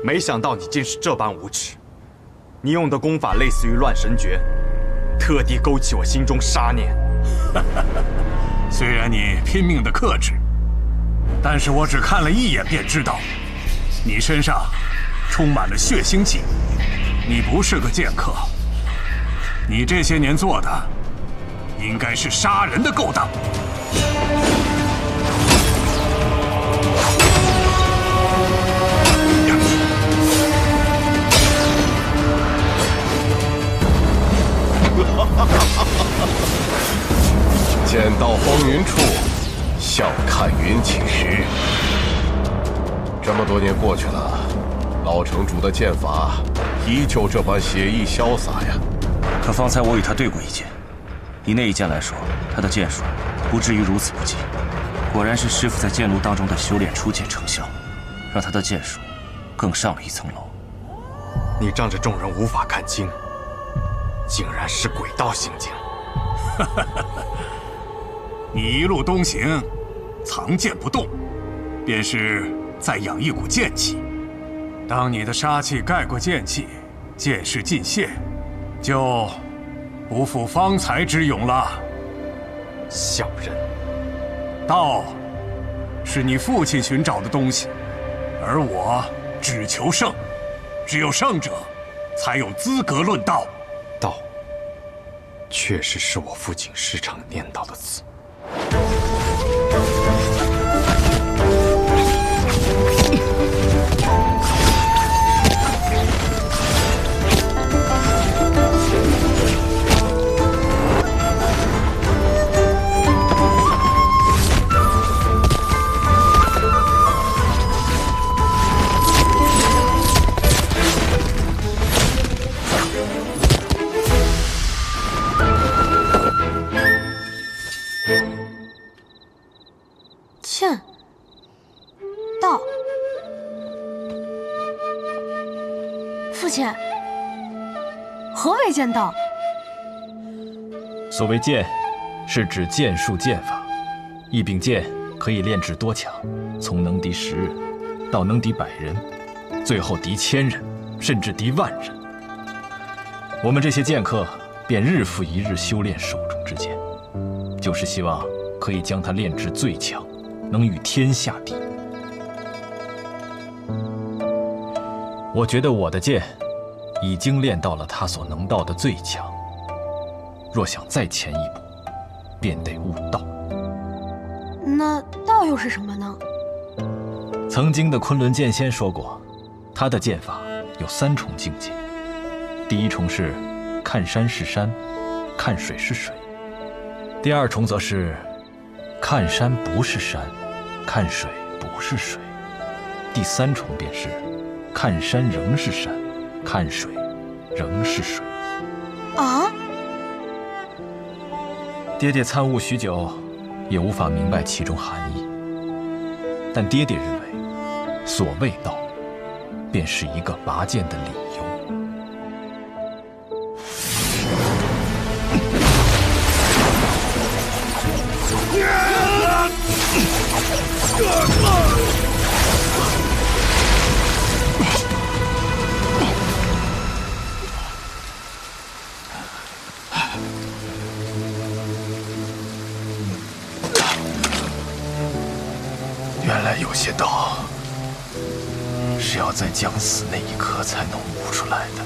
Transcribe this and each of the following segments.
没想到你竟是这般无耻！你用的功法类似于乱神诀，特地勾起我心中杀念。虽然你拼命的克制，但是我只看了一眼便知道，你身上充满了血腥气。你不是个剑客，你这些年做的应该是杀人的勾当。剑到风云处，笑看云起时。这么多年过去了，老城主的剑法依旧这般写意潇洒呀。可方才我与他对过一剑，以那一剑来说，他的剑术不至于如此不济。果然是师傅在剑路当中的修炼初见成效，让他的剑术更上了一层楼。你仗着众人无法看清，竟然是鬼道行径。你一路东行，藏剑不动，便是在养一股剑气。当你的杀气盖过剑气，剑势尽泄，就不负方才之勇了。小人，道是你父亲寻找的东西，而我只求胜，只有胜者才有资格论道。道，确实是我父亲时常念叨的词。剑道，父亲，何为剑道？所谓剑，是指剑术剑法。一柄剑可以炼制多强，从能敌10人，到能敌100人，最后敌1000人，甚至敌10000人。我们这些剑客便日复一日修炼手中之剑，就是希望可以将它炼至最强，能与天下敌。我觉得我的剑已经练到了他所能到的最强，若想再前一步，便得悟道。那道又是什么呢？曾经的昆仑剑仙说过，他的剑法有3重境界。第1重是看山是山，看水是水；第2重则是看山不是山，看水不是水；第3重便是看山仍是山，看水仍是水。啊！爹爹参悟许久，也无法明白其中含义。但爹爹认为，所谓道，便是一个拔剑的理由。原来有些道是要在将死那一刻才能悟出来的。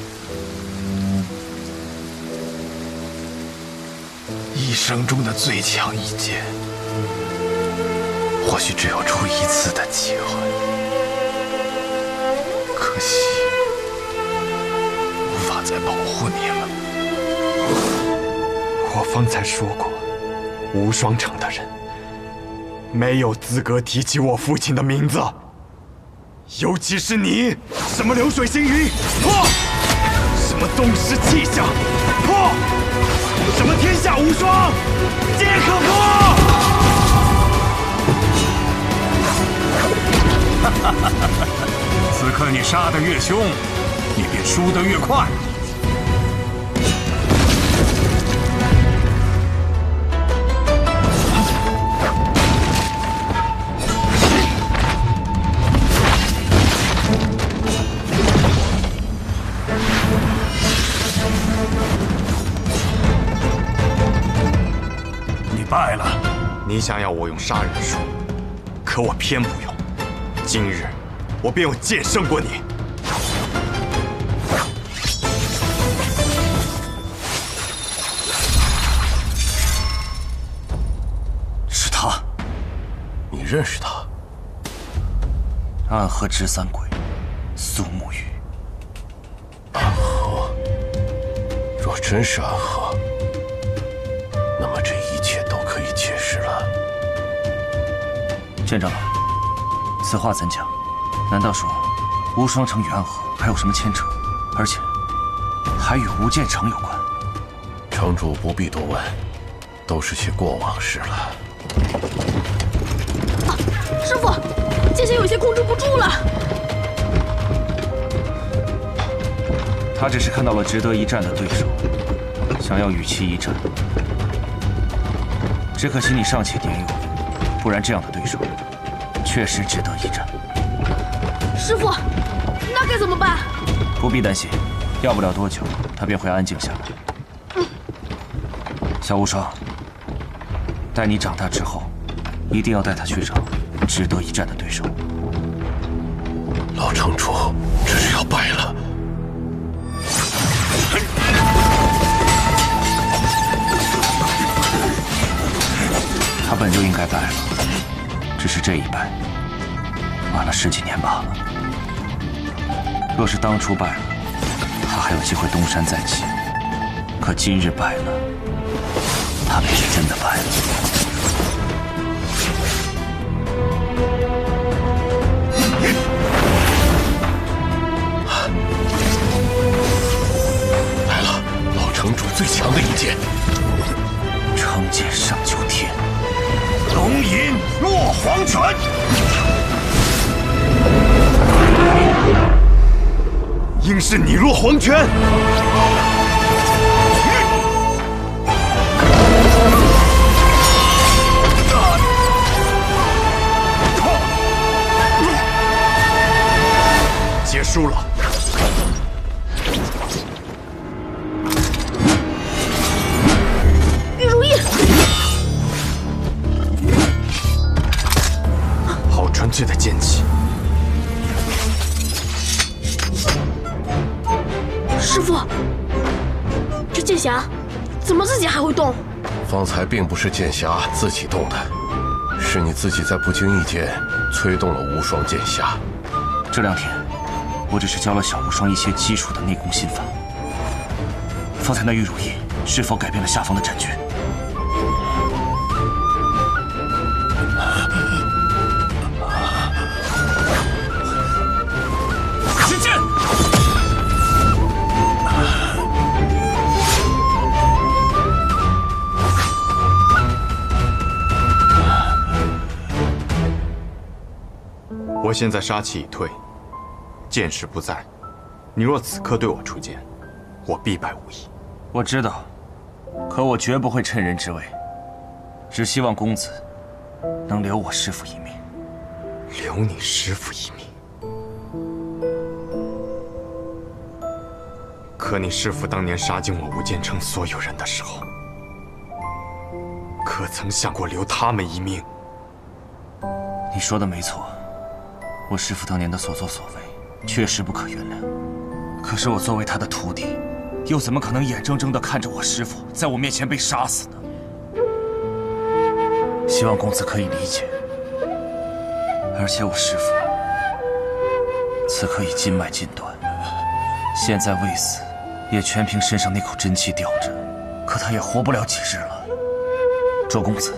一生中的最强一剑，或许只有出1次的机会。可惜，无法再保护你了。我方才说过，无双城的人没有资格提起我父亲的名字，尤其是你，什么流水星云，破；什么宗师气象，破；什么天下无双，皆可破。此刻你杀得越凶，你便输得越快。你败了。你想要我用杀人术，可我偏不用。今日我便用剑胜过你。是他，你认识他？暗河执三鬼，苏沐雨。暗河，若真是暗河，那么这一切都可以解释了。剑长老，此话怎讲？难道说无双城与暗河还有什么牵扯？而且还与无剑城有关？城主不必多问，都是些过往事了。啊，师傅，剑仙有些控制不住了。他只是看到了值得一战的对手，想要与其一战。只可惜你尚且年幼，不然这样的对手确实值得一战。师傅，那该怎么办？不必担心，要不了多久，他便会安静下来。小无双，待你长大之后，一定要带他去找值得一战的对手。老城主，这是要败了。他本就应该败了，只是这一败晚了10几年罢了。若是当初败了，他还有机会东山再起。可今日败了，他便是真的败了。来了，老城主最强的一剑，成剑上九天，龙吟落黄泉。应是你落黄泉。结束了。玉如意，好纯粹的剑气。师傅，这剑匣怎么自己还会动？方才并不是剑匣自己动的，是你自己在不经意间催动了无双剑匣。这2天，我只是教了小无双一些基础的内功心法。方才那玉如意是否改变了下方的战局？使剑！我现在杀气已退，剑势不在，你若此刻对我出剑，我必败无疑。我知道，可我绝不会趁人之危，只希望公子能留我师父一命。留你师父一命？可你师父当年杀尽我无间城所有人的时候，可曾想过留他们一命？你说的没错，我师父当年的所作所为确实不可原谅。可是我作为他的徒弟，又怎么可能眼睁睁地看着我师父在我面前被杀死呢？希望公子可以理解。而且我师父此刻已筋脉尽断，现在未死，也全凭身上那口真气吊着，可他也活不了几日了。周公子，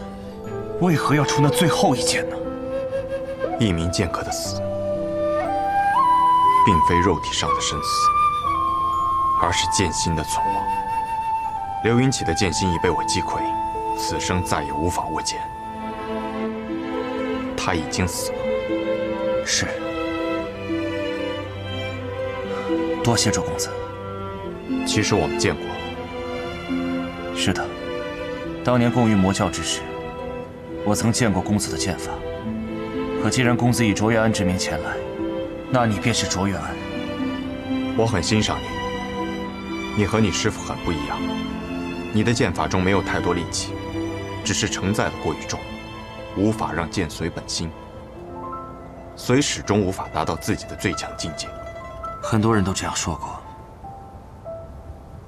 为何要出那最后一剑呢？一名剑客的死，并非肉体上的生死，而是剑心的存亡。刘云起的剑心已被我击溃，此生再也无法握剑。他已经死了。是。多谢周公子。其实我们见过。是的，当年共于魔教之时，我曾见过公子的剑法。可既然公子以卓越安之名前来，那你便是卓越安。我很欣赏你，你和你师父很不一样。你的剑法中没有太多力气，只是承载的过于重，无法让剑随本心，所以始终无法达到自己的最强境界。很多人都这样说过。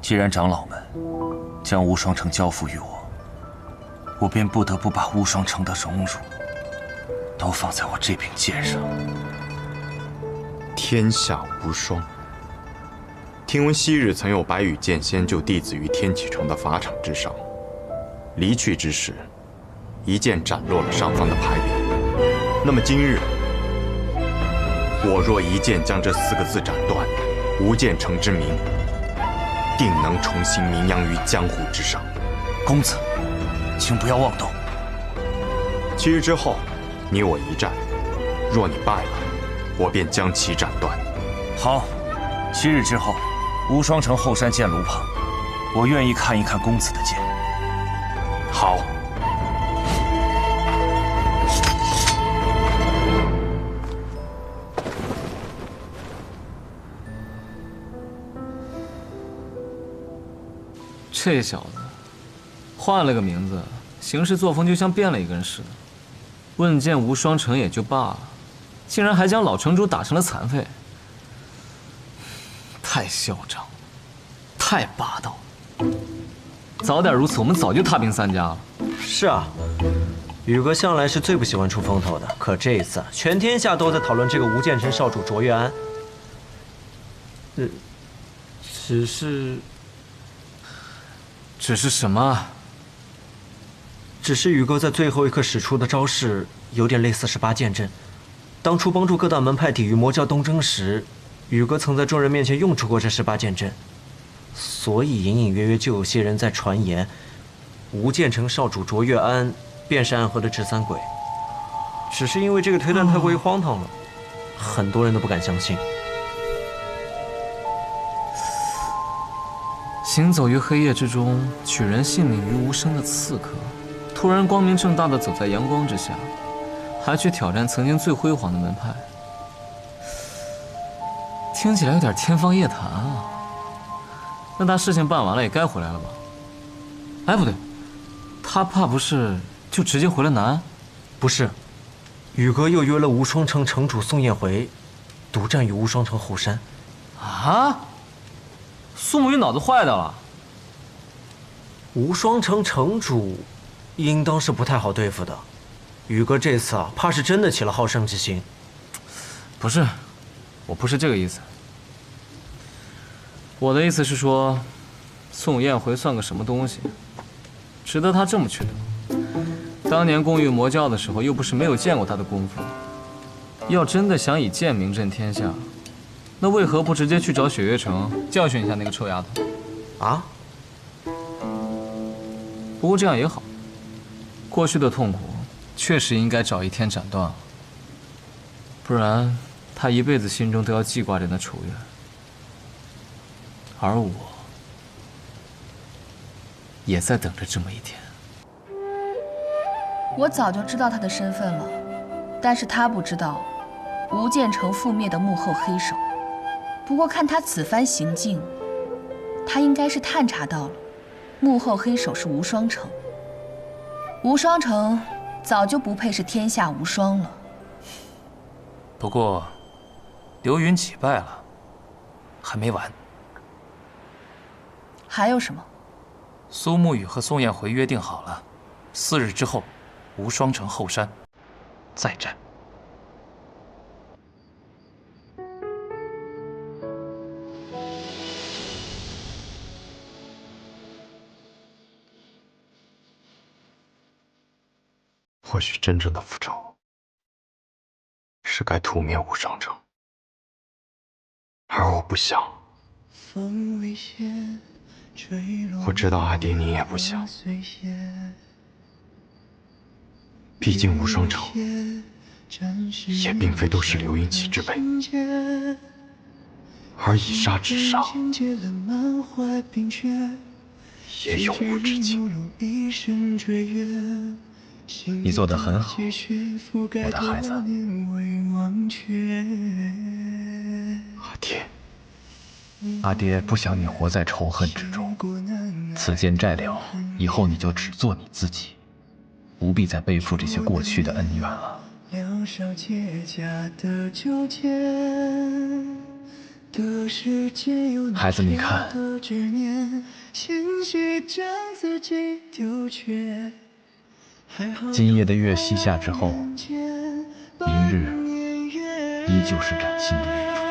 既然长老们将无双城交付于我，我便不得不把无双城的荣辱都放在我这柄剑上。天下无双。听闻昔日曾有白羽剑仙救弟子于天启城的法场之上，离去之时，一剑斩落了上方的牌匾。那么今日，我若一剑将这4个字斩断，无剑城之名，定能重新名扬于江湖之上。公子，请不要妄动。7日之后，你我一战，若你败了，我便将其斩断。好，7日之后，无双城后山剑炉旁，我愿意看一看公子的剑。好。这小子换了个名字，行事作风就像变了一个人似的。问剑无双城也就罢了，竟然还将老城主打成了残废，太嚣张，太霸道了。早点如此，我们早就踏平3家了。是啊，宇哥向来是最不喜欢出风头的，可这一次全天下都在讨论这个无剑城少主卓越安。只是什么？只是宇哥在最后一刻使出的招式有点类似18剑阵。当初帮助各大门派抵御魔教东征时，宇哥曾在众人面前用出过这18剑阵，所以隐隐约约就有些人在传言，无剑城少主卓越安便是暗河的执三鬼。只是因为这个推断太过于荒唐了，很多人都不敢相信。行走于黑夜之中，取人性命于无声的刺客，突然光明正大的走在阳光之下，还去挑战曾经最辉煌的门派，听起来有点天方夜谭啊。那他事情办完了也该回来了吧？哎，不对，他怕不是就直接回了南安？不是，宇哥又约了无双城城主宋彦回，独占于无双城后山。啊？苏沐雨脑子坏掉了？无双城城主应当是不太好对付的，宇哥这次怕是真的起了好胜之心。不是，我不是这个意思。我的意思是说，宋彦回算个什么东西，值得他这么去等？当年共御魔教的时候，又不是没有见过他的功夫。要真的想以剑名震天下，那为何不直接去找雪月城教训一下那个臭丫头？啊？不过这样也好，过去的痛苦确实应该找一天斩断了，不然他一辈子心中都要记挂着那仇怨。而我，也在等着这么一天。我早就知道他的身份了，但是他不知道吴建成覆灭的幕后黑手。不过看他此番行径，他应该是探查到了幕后黑手是无双城。无双城早就不配是天下无双了。不过，刘云起败了，还没完。还有什么？苏沐雨和宋彦回约定好了，4日之后，无双城后山再战。或许真正的复仇是该屠灭无双城，而我不想。我知道阿爹你也不想，毕竟无双城也并非都是刘云起之辈，而以杀之上也有无止境。你做得很好，我的孩子。阿爹，阿爹不想你活在仇恨之中。此剑债了，以后你就只做你自己，不必再背负这些过去的恩怨了。孩子，你看，今夜的月西下之后，明日依旧是崭新的日出。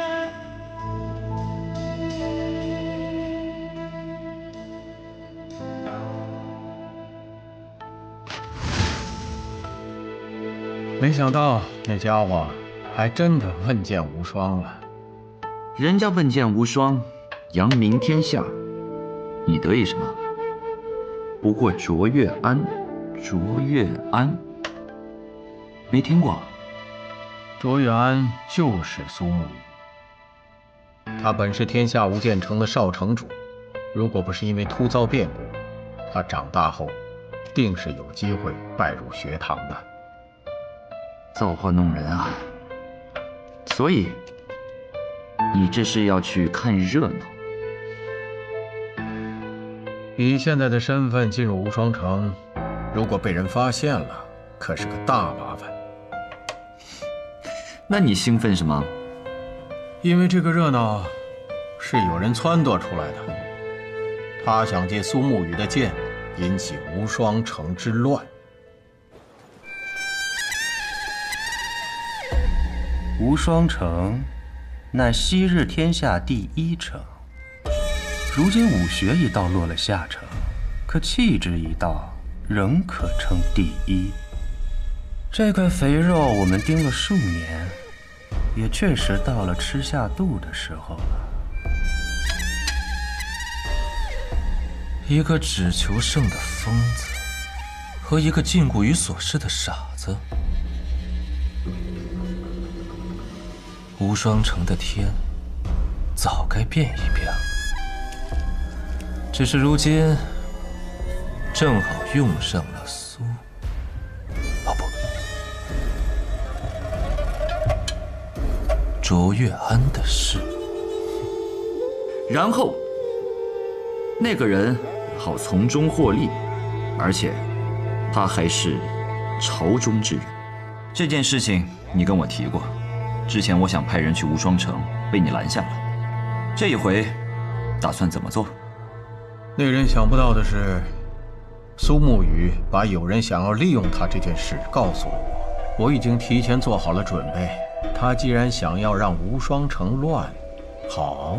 没想到那家伙还真的问剑无双了。人家问剑无双，扬名天下，你得意什么？不过卓越安，卓越安，没听过。卓越安就是苏沐雨，他本是天下无剑城的少城主，如果不是因为突遭变故，他长大后定是有机会拜入学堂的。造化弄人啊！所以你这是要去看热闹？以现在的身份进入无双城，如果被人发现了，可是个大麻烦。那你兴奋什么？因为这个热闹是有人撺掇出来的，他想借苏沐雨的剑引起无双城之乱。无双城乃昔日天下第一城，如今武学一道落了下乘，可气质一道仍可称第一。这块肥肉我们盯了数年，也确实到了吃下肚的时候了。一个只求胜的疯子，和一个禁锢于所事的傻子。无双城的天早该变一变了，只是如今正好用上了卓越安的事。然后那个人好从中获利，而且他还是朝中之人。这件事情你跟我提过，之前我想派人去无双城，被你拦下了。这一回打算怎么做？令人想不到的是，苏沐雨把有人想要利用他这件事告诉了我，我已经提前做好了准备。他既然想要让无双城乱，好，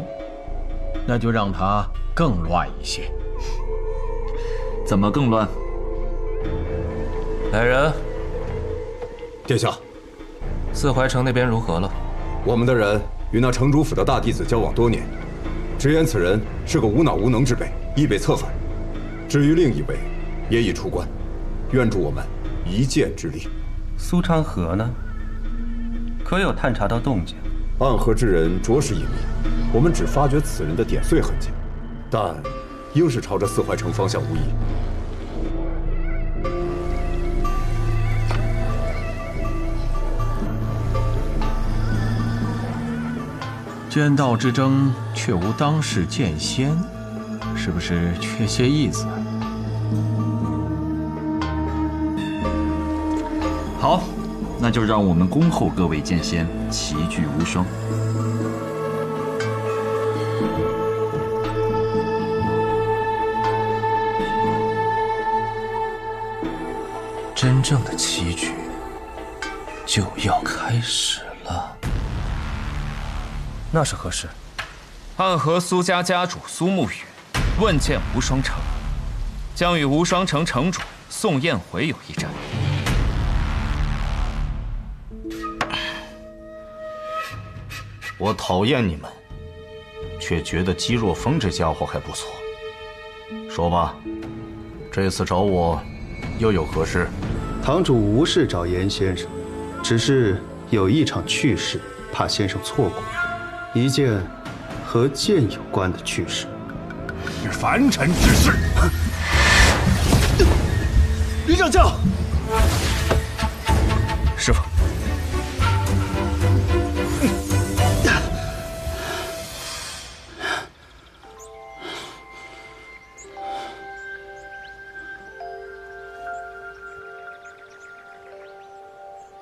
那就让它更乱一些。怎么更乱？来人！殿下，四怀城那边如何了？我们的人与那城主府的大弟子交往多年，直言此人是个无脑无能之辈，易被策反。至于另一位，也已出关，愿助我们一箭之力。苏昌河呢？可有探查到动静？暗河之人着实隐秘，我们只发觉此人的点碎痕迹，但应是朝着四怀城方向无疑。剑道之争却无当世剑仙，是不是缺些意思？好，那就让我们恭候各位剑仙齐聚无双。真正的棋局就要开始了。那是何事？暗河苏家家主苏沐雨问剑无双城，将与无双城城主宋彦回有一战。我讨厌你们，却觉得姬若风这家伙还不错。说吧，这次找我又有何事？堂主无事找严先生，只是有一场趣事，怕先生错过，一件和剑有关的趣事。是凡尘之事。李掌教，师傅。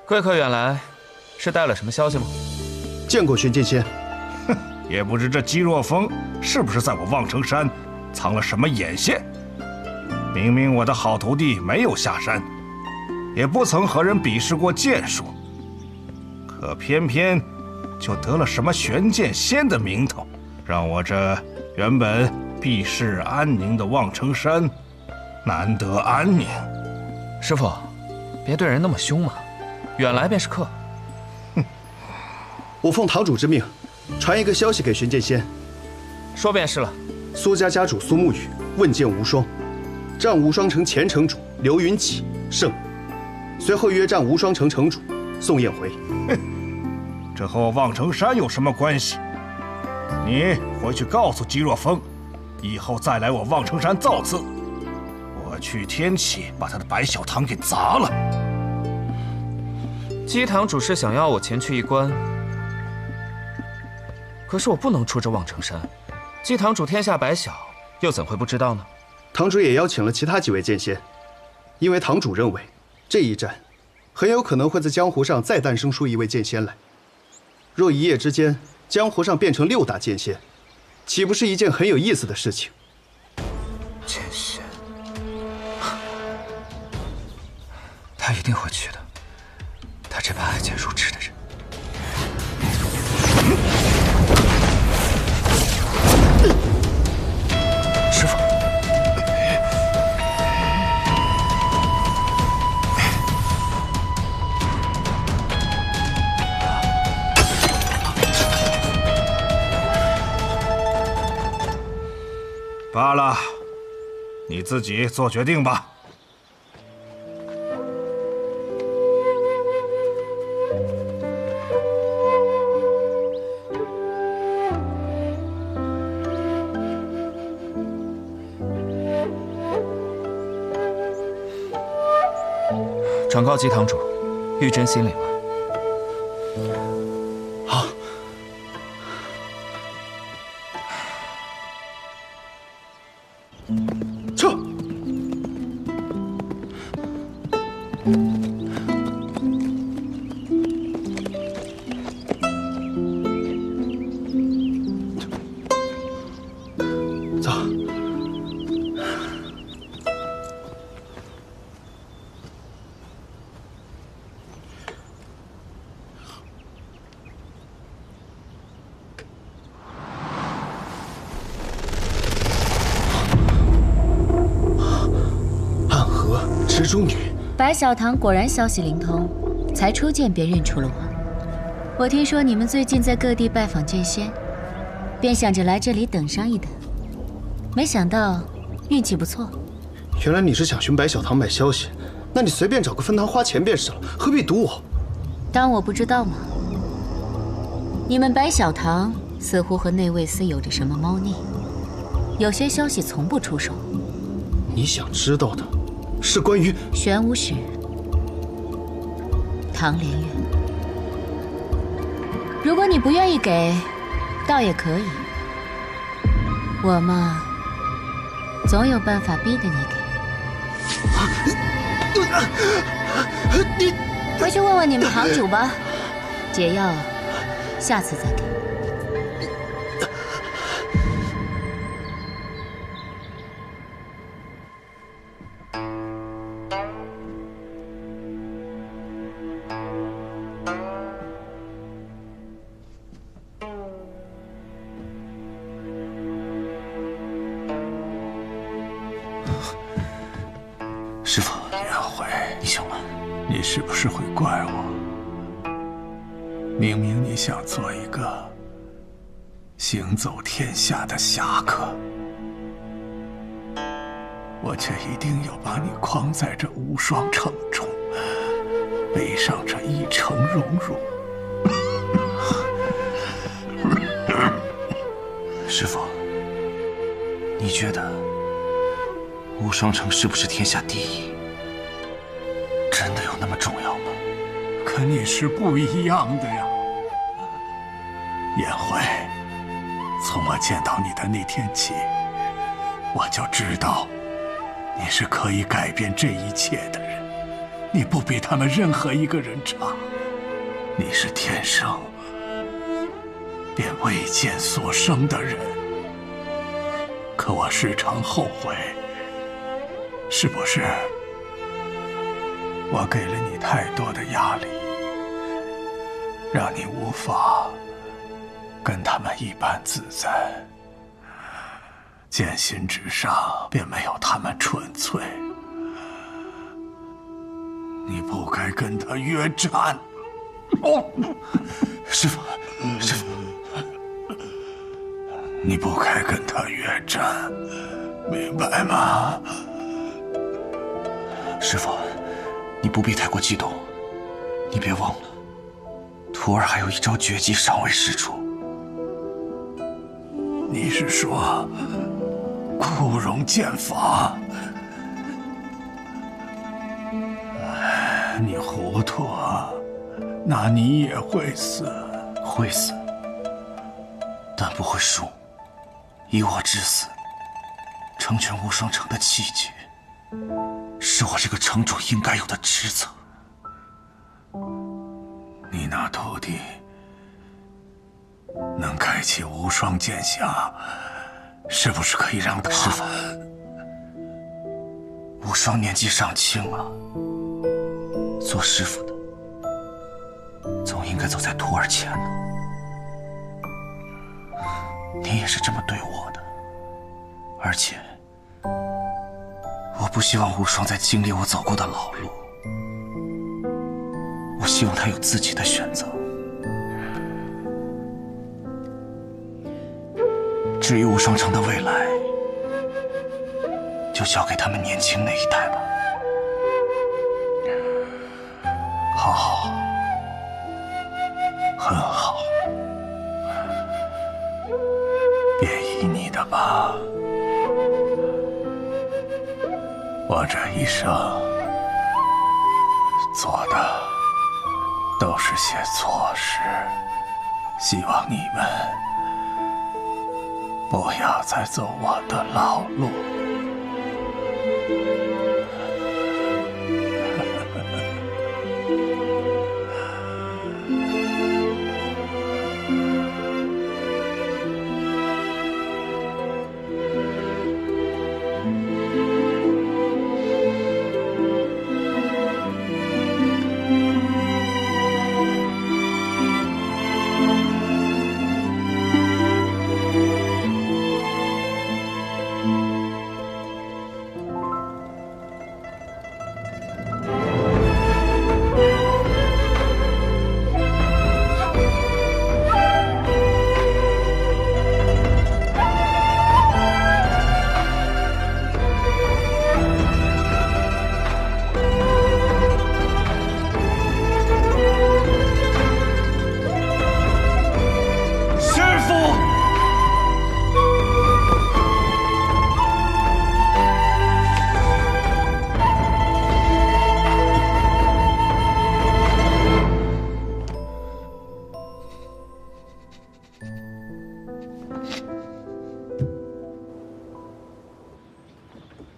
贵客远来，是带了什么消息吗？见过玄剑仙。哼，也不知这姬若风是不是在我望城山藏了什么眼线。明明我的好徒弟没有下山，也不曾和人比试过剑术，可偏偏就得了什么玄剑仙的名头，让我这原本避世安宁的望城山难得安宁。师傅，别对人那么凶嘛。远来便是客。我奉堂主之命，传一个消息给玄剑仙。说便是了。苏家家主苏沐雨问剑无双，战无双城前城主刘云起胜，随后约战无双城城主宋彦回。这和我望城山有什么关系？你回去告诉姬若风，以后再来我望城山造次，我去天启把他的白小堂给砸了。姬堂主是想要我前去一关，可是我不能出这望城山。姬堂主天下白小，又怎会不知道呢？堂主也邀请了其他几位剑仙，因为堂主认为这一战很有可能会在江湖上再诞生出一位剑仙来。若一夜之间江湖上变成6大剑仙，岂不是一件很有意思的事情？剑仙，他一定会去的。他这般爱剑如痴的人。师傅，罢了，你自己做决定吧。转告姬堂主，玉珍心领了。好。撤。走。是中女。白小棠果然消息灵通，才初见便认出了我。我听说你们最近在各地拜访剑仙，便想着来这里等上一等，没想到运气不错。原来你是想寻白小棠买消息，那你随便找个分堂花钱便是了，何必堵我？当我不知道吗？你们白小棠似乎和内卫司有着什么猫腻，有些消息从不出手。你想知道的是关于玄武使唐连月。如果你不愿意给，倒也可以。我嘛，总有办法逼得你给。你回去问问你们堂主吧，解药下次再给。师傅，颜回，你醒了。你是不是会怪我？明明你想做一个行走天下的侠客，我却一定要把你框在这无双城中，背上这一城荣辱。师傅，你觉得无双城是不是天下第一？真的有那么重要吗？可你是不一样的呀，颜回。从我见到你的那天起，我就知道你是可以改变这一切的人。你不比他们任何一个人差，你是天生便为剑所生的人。可我时常后悔，是不是我给了你太多的压力，让你无法跟他们一般自在？剑心之上便没有他们纯粹，你不该跟他约战。师父，师父，你不该跟他约战，明白吗？师父，你不必太过激动。你别忘了，徒儿还有一招绝技尚未施出。你是说枯荣剑法？你糊涂啊！那你也会死。会死，但不会输。以我之死，成全无双城的气节，是我这个城主应该有的职责。你那徒弟能开启无双剑匣，是不是可以让他？师父，无双年纪尚轻啊，做师父的总应该走在徒儿前呢。你也是这么对我的，而且我不希望无双再经历我走过的老路，我希望他有自己的选择。至于无双城的未来，就交给他们年轻那一代吧。好，很好，便依你的吧。我这一生做的都是些错事，希望你们不要再走我的老路。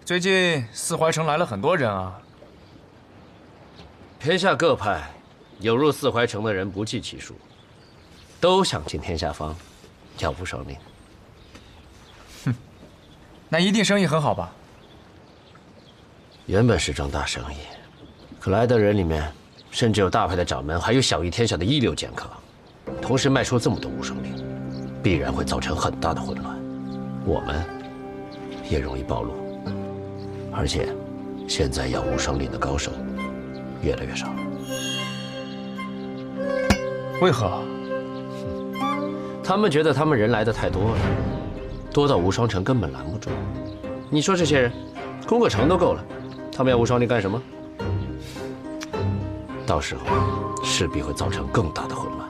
最近四怀城来了很多人啊。天下各派有入四怀城的人不计其数，都想进天下坊，要无双令。哼，那一定生意很好吧？原本是桩大生意，可来的人里面，甚至有大派的掌门，还有享誉天下的一流剑客，同时卖出这么多无双令，必然会造成很大的混乱，我们也容易暴露。而且，现在养无双令的高手越来越少。为何？他们觉得他们人来的太多了，多到无双城根本拦不住。你说这些人，攻个城都够了，他们要无双令干什么？到时候势必会造成更大的混乱。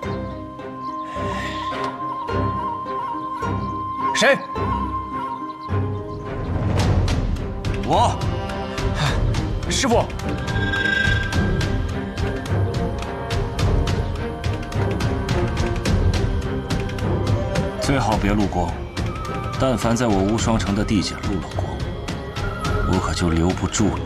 谁？我。师傅。最好别路过，但凡在我无双城的地界路过，我可就留不住了。